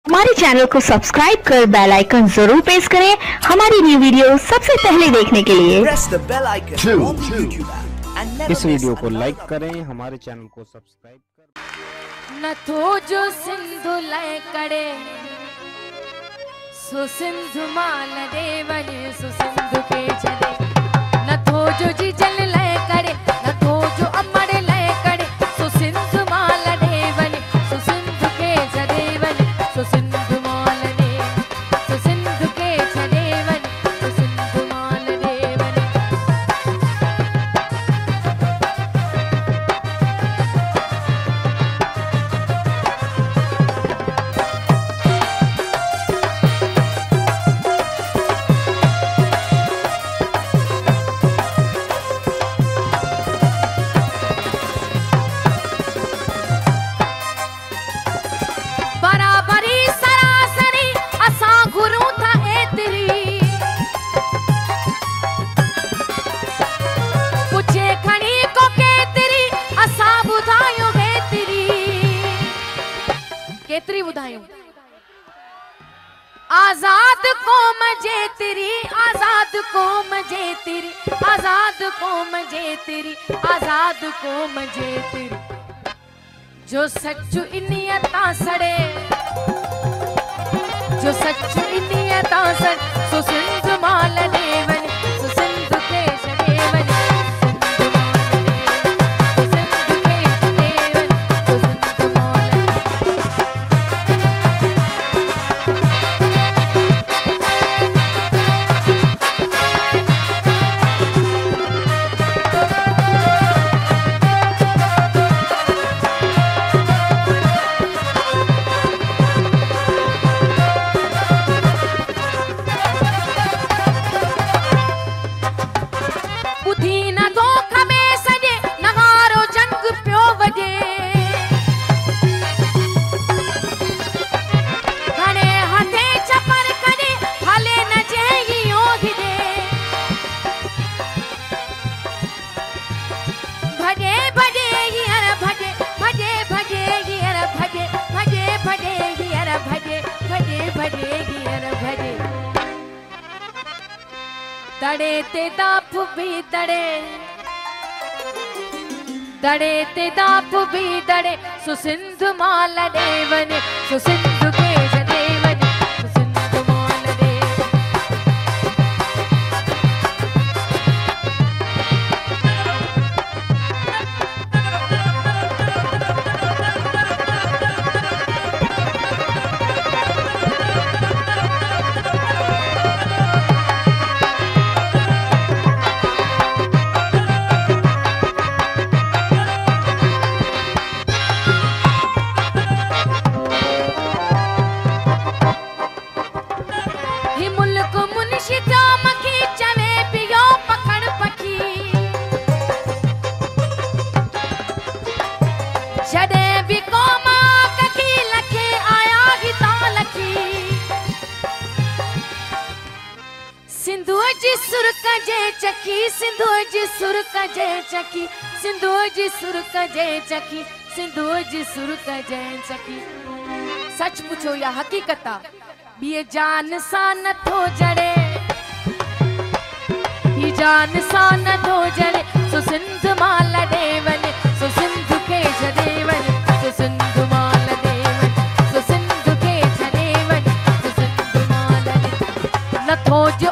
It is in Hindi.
हमारे चैनल को सब्सक्राइब कर बेल आइकन जरूर प्रेस करें हमारी न्यू वीडियो सबसे पहले देखने के लिए। इस वीडियो को लाइक करें, हमारे चैनल को सब्सक्राइब करें। न तो जो सिंधु लय करे सो सिंधु माल देवने सो सिंधु के चले। न तो जो जी जल लय करे न तो जो अमर लय करे सो सिंधु माल देवने सो सिंधु के चलेवने सो सिंधु माल दे सो सिंधु के चलेवने सो सिंधु माल देवने। बराबरी सरासरी असा गुरु था एतरी पुछे खणी को केतरी असा बुधायो बेतरी केतरी बुधायो आजाद कौम जेतरी आजाद कौम जेतरी आजाद कौम जेतरी आजाद कौम जेतरी। जो सच्चू इनियता सड़े जो सच्चू इनियता सड़े सो सिंधु माल देवने सो सिंधु के देवने सो सिंधु के देवने सो सिंधु माल। दड़े ते दाप भी दड़े दड़े ते दाप भी दड़े सो सिंधु माल देवने सो सिंधु के देवने सो सिंधु माल दे। सिंधु जी सुर कजे चकी सिंधु जी सुर कजे चकी सिंधु जी सुर कजे चकी सिंधु जी सुर कजे चकी। सच पूछो या हकीकत ये जान सा न थो जड़े ये जान सा न थो जड़े सो सिंधु माल देवने सो सिंधु के देवने सो सिंधु माल देवने सो सिंधु के देवने सो सिंधु माल दे। न थो जो